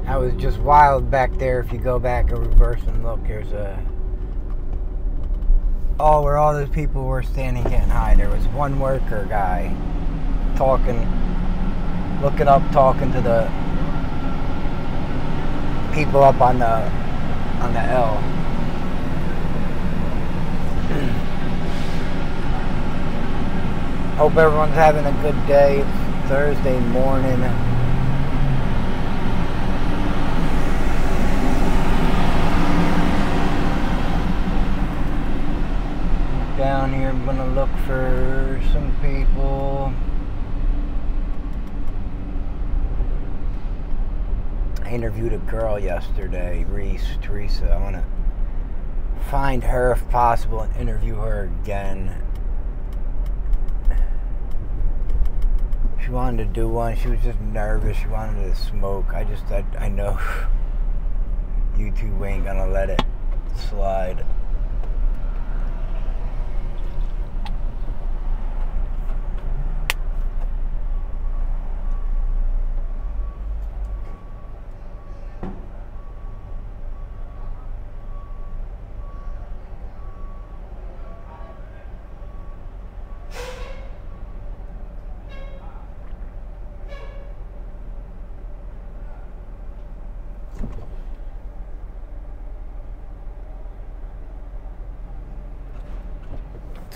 I was just wild back there. If you go back and reverse and look, there's a... Oh, where all those people were standing getting high. There was one worker guy talking, looking up, talking to the people up on the L. Hope everyone's having a good day. It's Thursday morning. Down here, I'm gonna look for some people. I interviewed a girl yesterday, Teresa. I wanna find her if possible and interview her again. She wanted to do one. She was just nervous. She wanted to smoke. I know YouTube ain't gonna let it slide.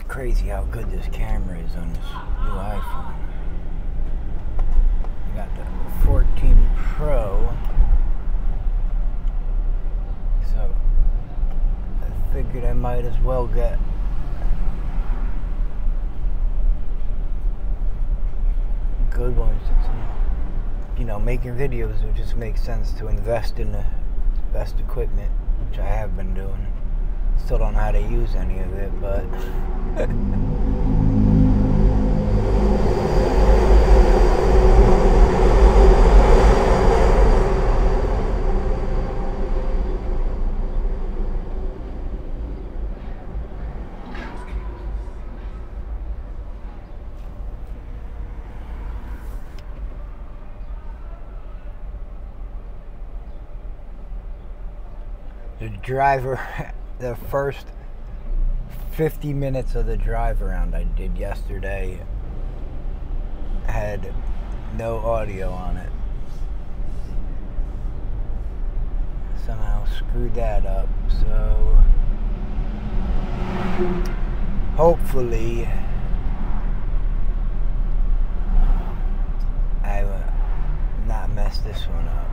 Crazy how good this camera is on this new iPhone. I got the 14 Pro, so I figured I might as well get a good one since I'm, making videos. It just makes sense to invest in the best equipment, which I have been doing. Still don't know how to use any of it, but the driver, the first 50 minutes of the drive around I did yesterday had no audio on it. Somehow screwed that up, so hopefully I will not mess this one up.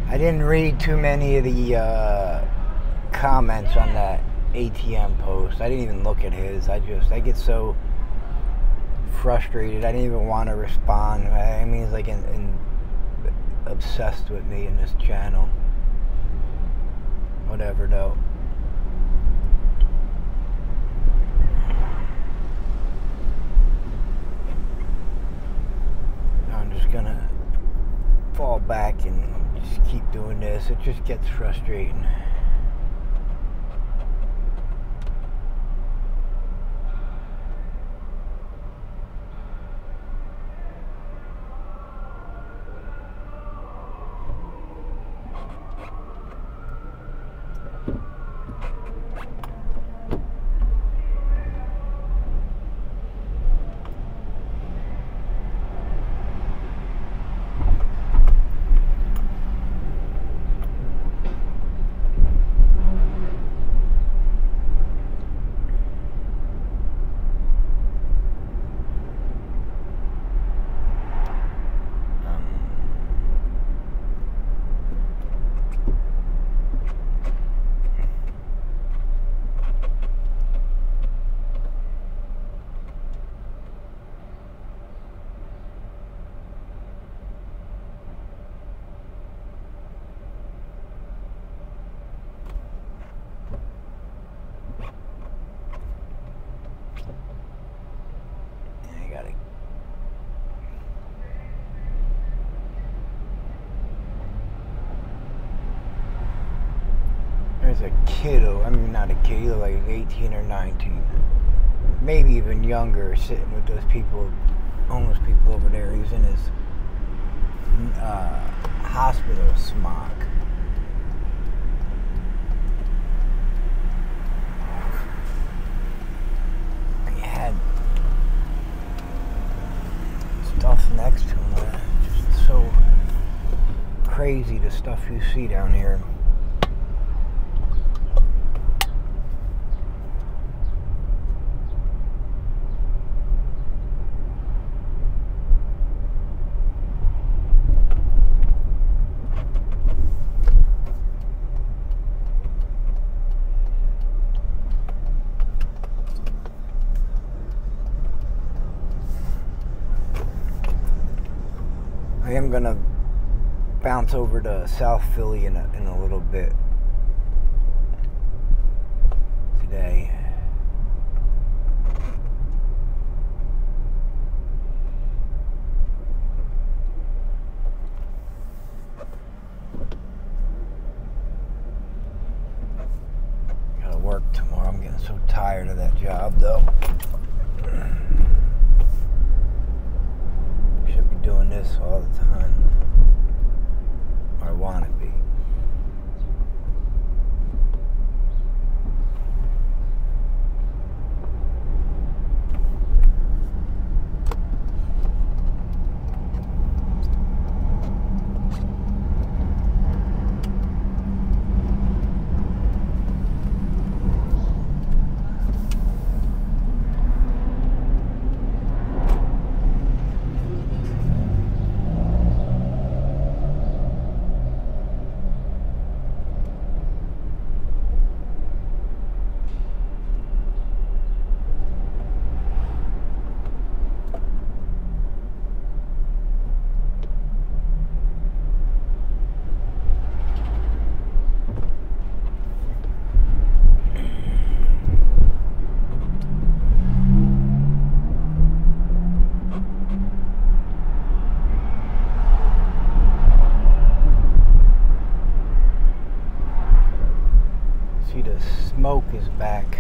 I didn't read too many of the comments on that ATM post. I didn't even look at his. I get so frustrated. I didn't even want to respond. I mean, he's like obsessed with me in this channel. Whatever, though. I'm just gonna fall back and just keep doing this. It just gets frustrating. a kid, I mean not a kid, he looked like 18 or 19, maybe even younger, sitting with those people, homeless people over there. He was in his hospital smock. He had stuff next to him. Just so crazy, the stuff you see down here. I am gonna bounce over to South Philly in a little bit today. Gotta work tomorrow. I'm getting so tired of that job though. Doing this all the time, or I want to be. Smoke is back.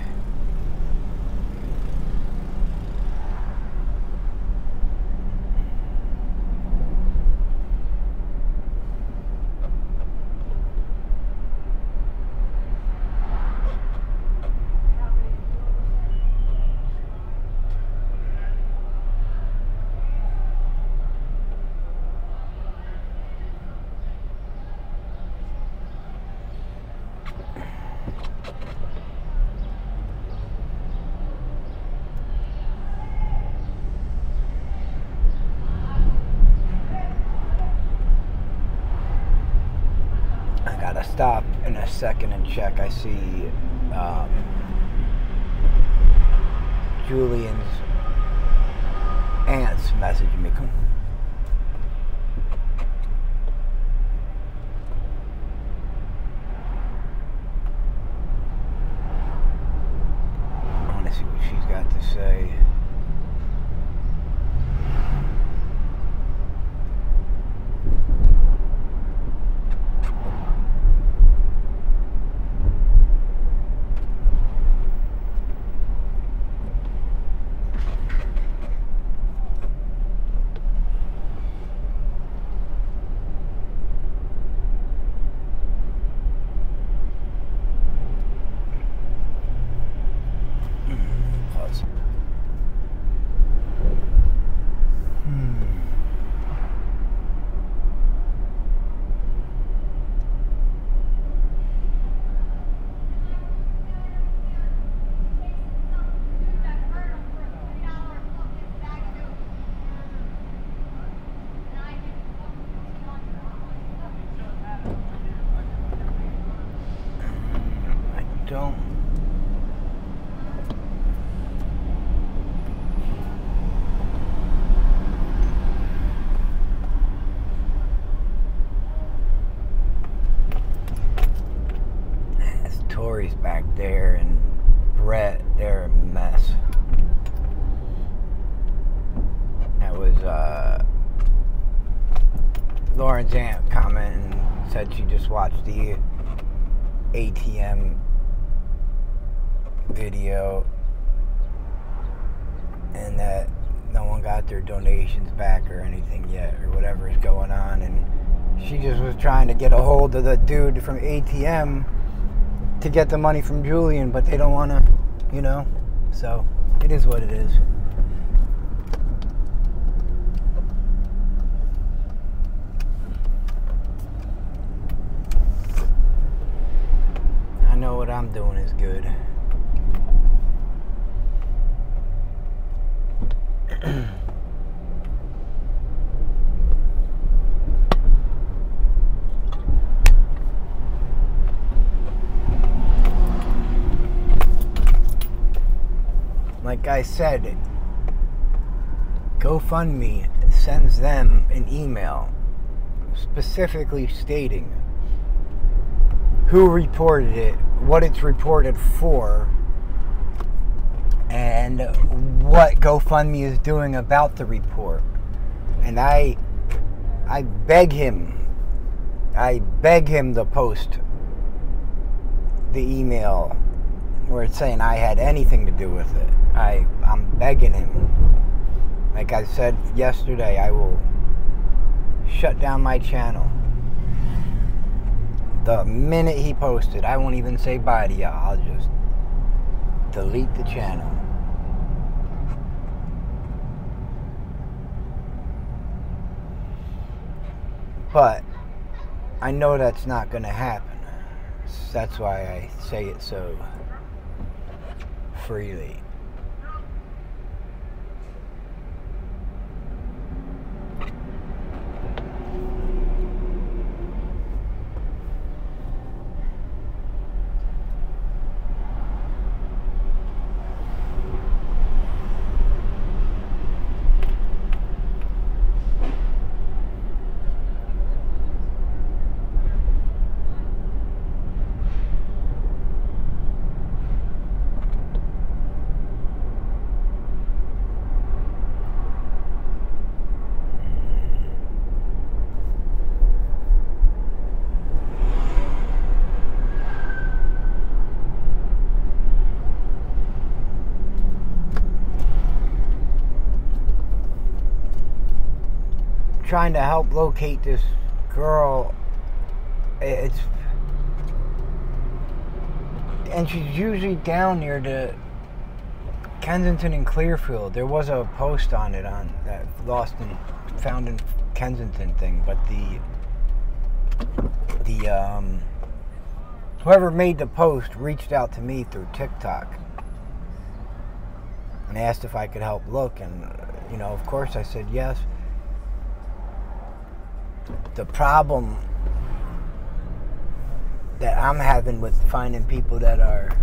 Stop in a second and check. I see Julian's aunt's messaging me. Come. I want to see what she's got to say. Don't. It's Tori's back there and Brett, they're a mess. That was Lauren's aunt commenting, said she just watched the ATM video, and that no one got their donations back or anything yet, or whatever is going on. And she just was trying to get a hold of the dude from ATM to get the money from Julian, but they don't want to, you know. So it is what it is. I know what I'm doing is good. Like I said, GoFundMe sends them an email specifically stating who reported it, what it's reported for, and what GoFundMe is doing about the report. And I beg him to post the email where it's saying I had anything to do with it. I'm begging him. Like I said yesterday, I will shut down my channel the minute he posted. I won't even say bye to y'all. I'll just delete the channel. But I know that's not going to happen. That's why I say it so freely. Trying to help locate this girl. And she's usually down near the Kensington and Clearfield. There was a post on it on that lost and found in Kensington thing, but the whoever made the post reached out to me through TikTok and asked if I could help look, and you know, of course I said yes. The problem that I'm having with finding people that are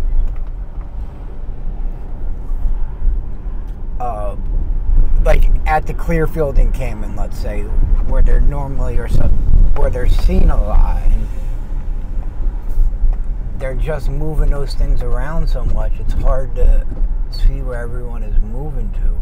like at the Clearfield encampment, let's say, where they're normally or where they're seen a lot, and they're just moving those things around so much, it's hard to see where everyone is moving to.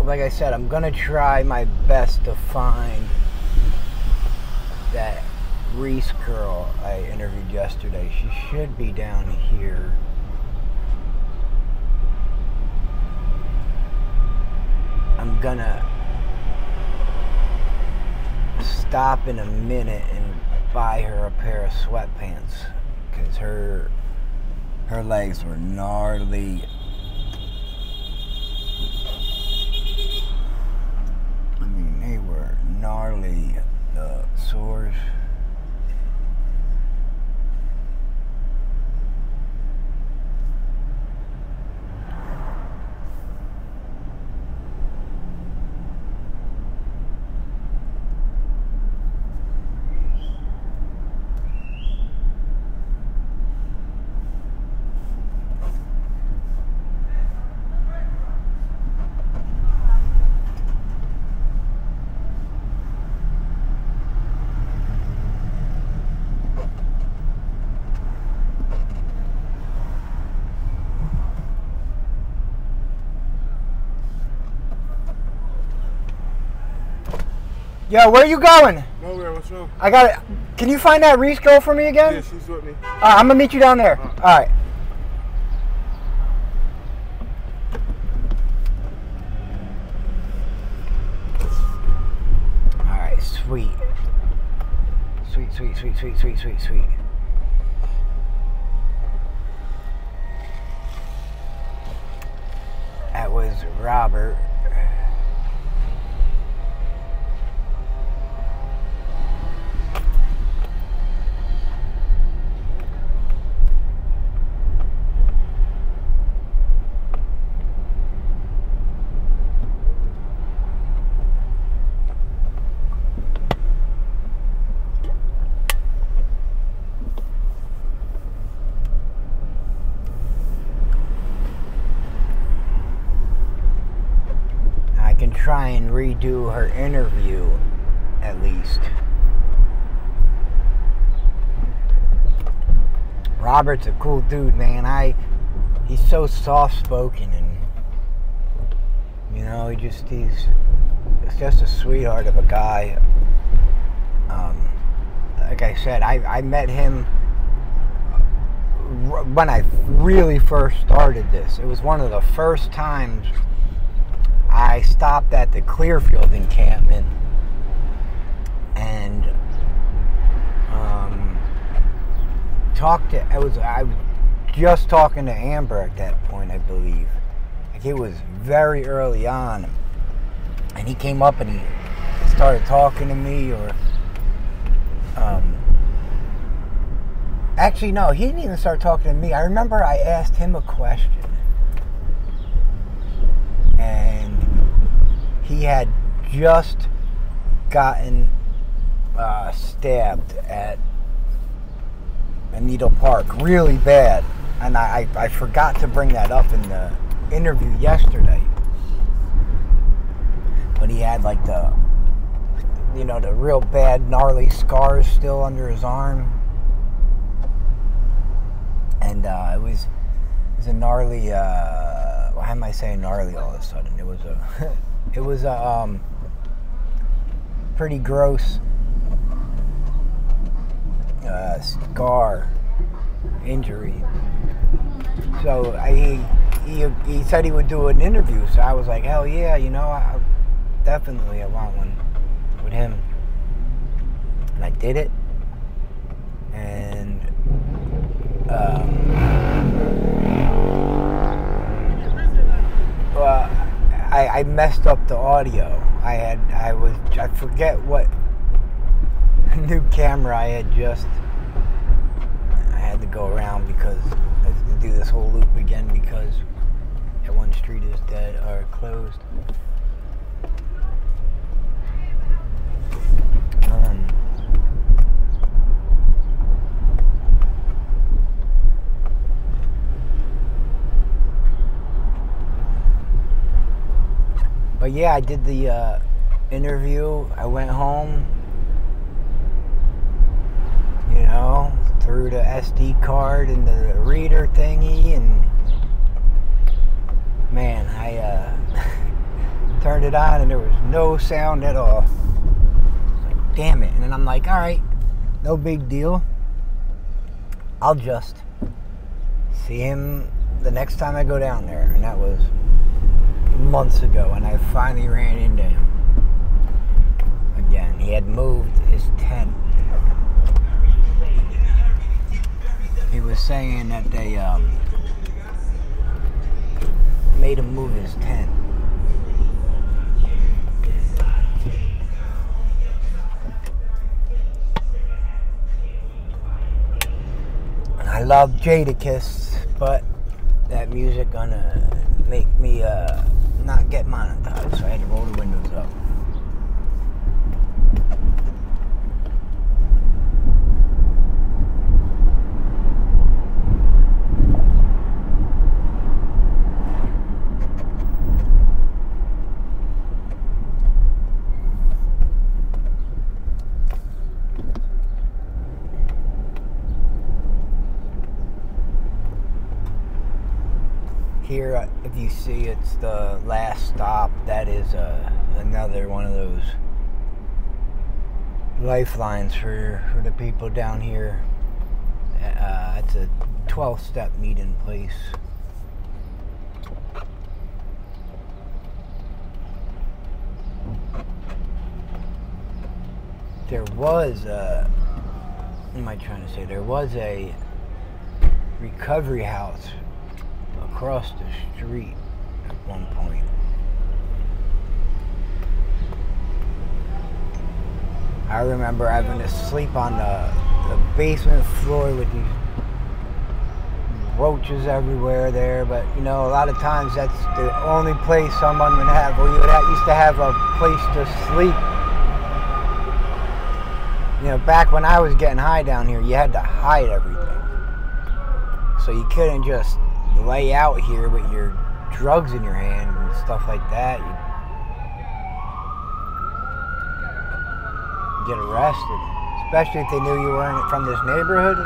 Like I said, I'm gonna try my best to find that Reese girl I interviewed yesterday. She should be down here. I'm gonna stop in a minute and buy her a pair of sweatpants, because her legs were gnarly. Gnarly sores. Yo, where you going? Nowhere, what's wrong? I got it. Can you find that Reese girl for me again? Yeah, she's with me. I'm gonna meet you down there. All right. All right, sweet. Sweet, sweet, sweet, sweet, sweet, sweet, sweet. That was Robert. Can try and redo her interview at least. Robert's a cool dude, man. He's so soft spoken, and you know, he's just a sweetheart of a guy. Like I said, I met him when I really first started this. It was one of the first times I stopped at the Clearfield encampment and I was just talking to Amber at that point, I believe. Like, it was very early on, and he came up and he started talking to me, or actually no, he didn't even start talking to me. I remember I asked him a question, and he had just gotten stabbed at Needle Park really bad, and I forgot to bring that up in the interview yesterday, but he had like the real bad gnarly scars still under his arm, and it was a gnarly why am I saying gnarly all of a sudden? It was a pretty gross scar injury. So he said he would do an interview, so I was like, hell yeah, I definitely want one with him. And I did it, and I messed up the audio. I forget what new camera I had to go around because I had to do this whole loop again because that one street is dead or closed. But yeah, I did the interview. I went home, threw the SD card in the reader thingy, and man, I turned it on and there was no sound at all. Like, damn it. And then I'm like, all right, no big deal. I'll just see him the next time I go down there. And that was months ago, and I finally ran into him again. He had moved his tent. He was saying that they made him move his tent. And I love Jadakiss, but that music gonna make me not get monetized, so I had to roll the windows up. Here, if you see, it's the last stop. That is another one of those lifelines for the people down here. It's a 12-step meeting place. There was a, what am I trying to say? There was a recovery house across the street at one point. I remember having to sleep on the basement floor with these roaches everywhere there, but you know, a lot of times that's the only place someone would have, or you used to have a place to sleep. You know, back when I was getting high down here, you had to hide everything. So you couldn't just lay out here with your drugs in your hand and stuff like that. You'd get arrested, especially if they knew you weren't from this neighborhood.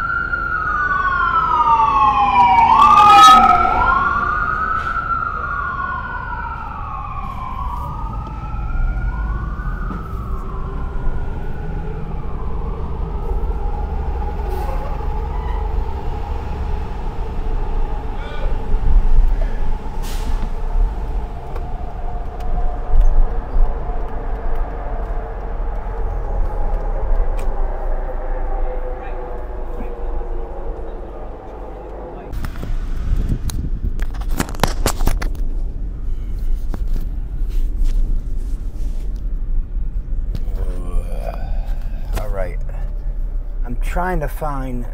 Trying to find,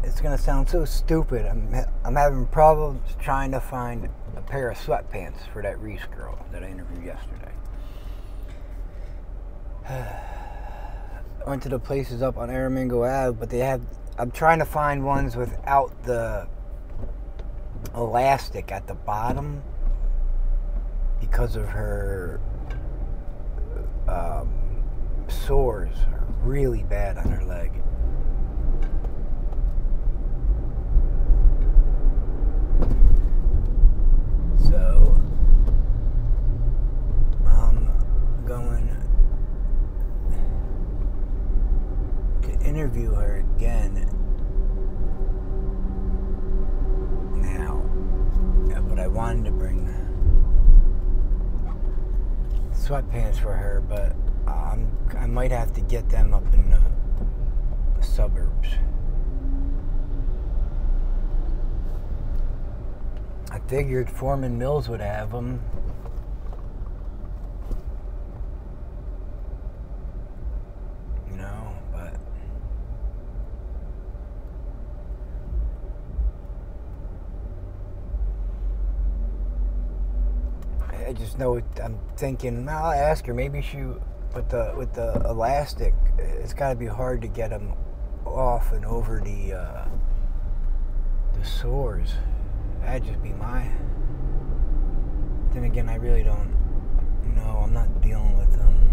it's gonna sound so stupid, I'm having problems trying to find a pair of sweatpants for that Reese girl that I interviewed yesterday. I went to the places up on Aramingo Ave, but I'm trying to find ones without the elastic at the bottom because of her sores are really bad on her leg. So, I'm going to interview her again now. Yeah, but I wanted to bring sweatpants for her, but I might have to get them up in the suburbs. I figured Foreman Mills would have them. You know, but I just know I'm thinking, I'll ask her, maybe she, with the elastic, it's got to be hard to get them off and over the sores. That'd just be my. Then again, I really don't know. I'm not dealing with them.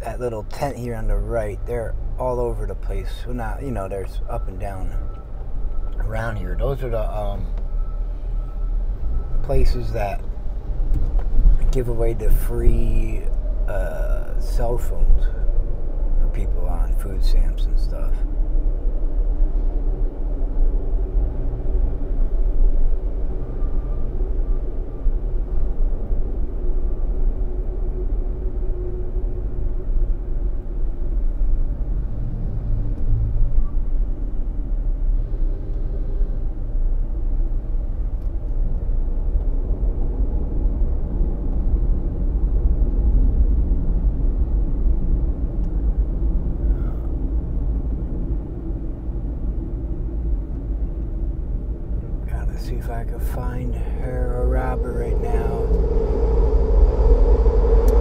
That little tent here on the right, they're all over the place. Well, not, you know, there's up and down around here. Those are the places that give away the free cell phones for people on food stamps and stuff. Let's see if I can find her or Robert right now.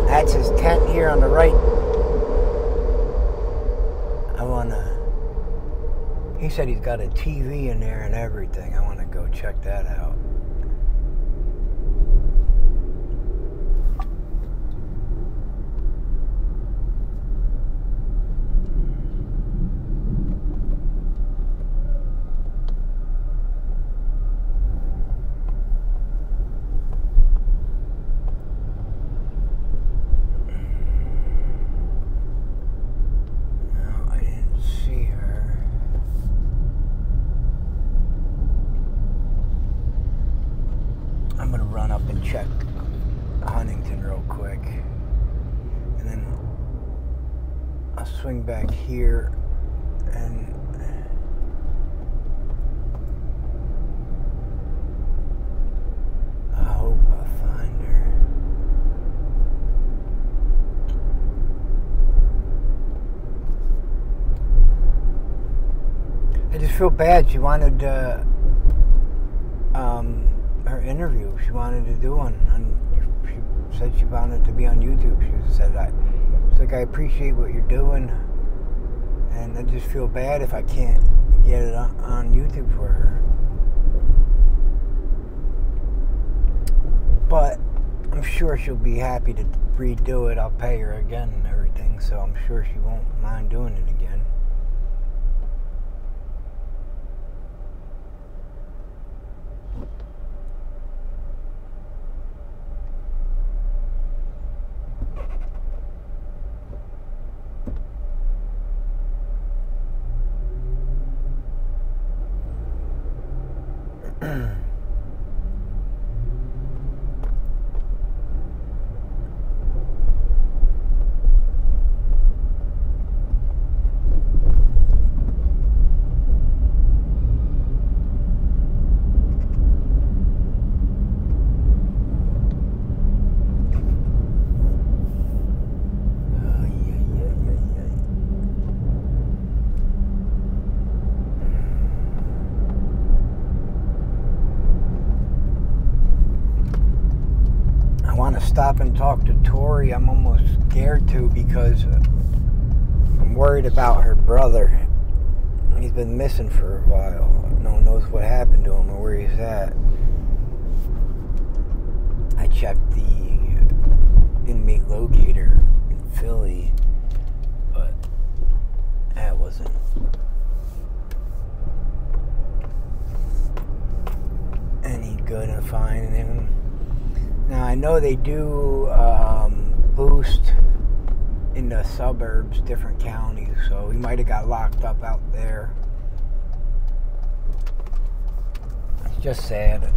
That's his tent here on the right. He said he's got a TV in there and everything. I want to go check that out. Check Huntington real quick, and then I'll swing back here and I hope I find her. I just feel bad. She wanted her interview. She wanted to do one. She said she wanted to be on YouTube. She said, she's like, I appreciate what you're doing, and I just feel bad if I can't get it on YouTube for her. But I'm sure she'll be happy to redo it. I'll pay her again and everything, so I'm sure she won't mind doing it again. Stop and talk to Tori. I'm almost scared to, because I'm worried about her brother. He's been missing for a while. No one knows what happened to him or where he's at. I checked the inmate locator in Philly, but that wasn't any good in finding him. Now, I know they do boost in the suburbs, different counties, so he might have got locked up out there. It's just sad.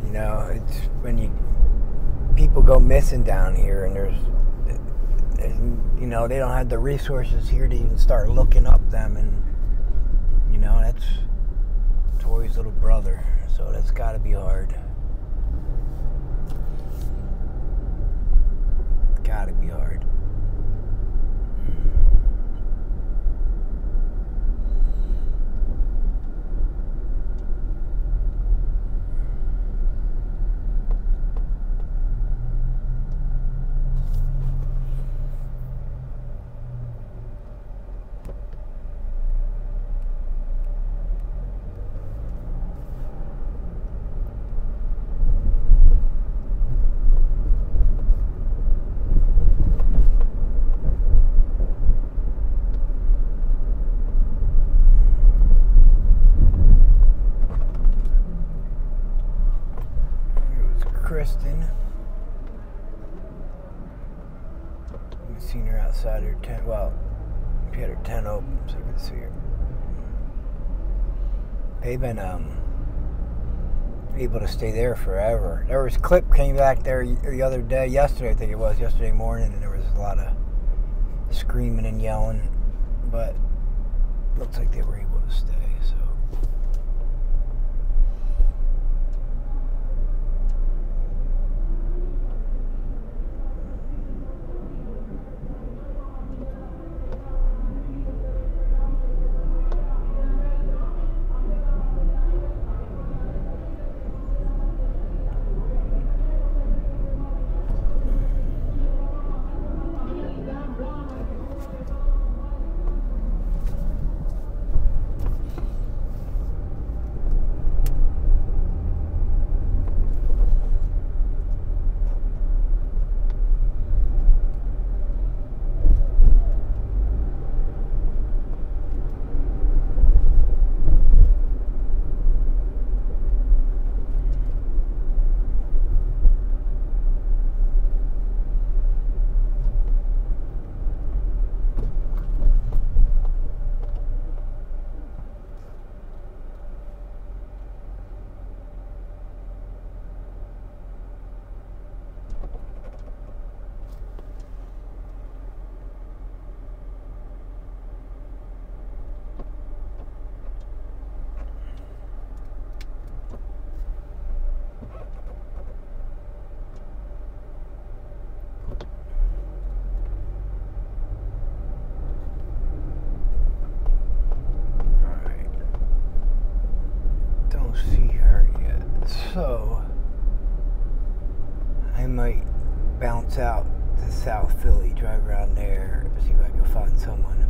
You know, it's when people go missing down here, and there's, you know, they don't have the resources here to even start looking up them, and, you know, that's Tori's little brother. So that's got to be hard. Got to be hard. Kristen. I've seen her outside her tent. Well, she had her tent open so I could see her. They've been able to stay there forever. There was a clip came back there the other day, yesterday I think it was, yesterday morning, and there was a lot of screaming and yelling, but it looks like they were able to stay, so. So I might bounce out to South Philly, drive around there, see if I can find someone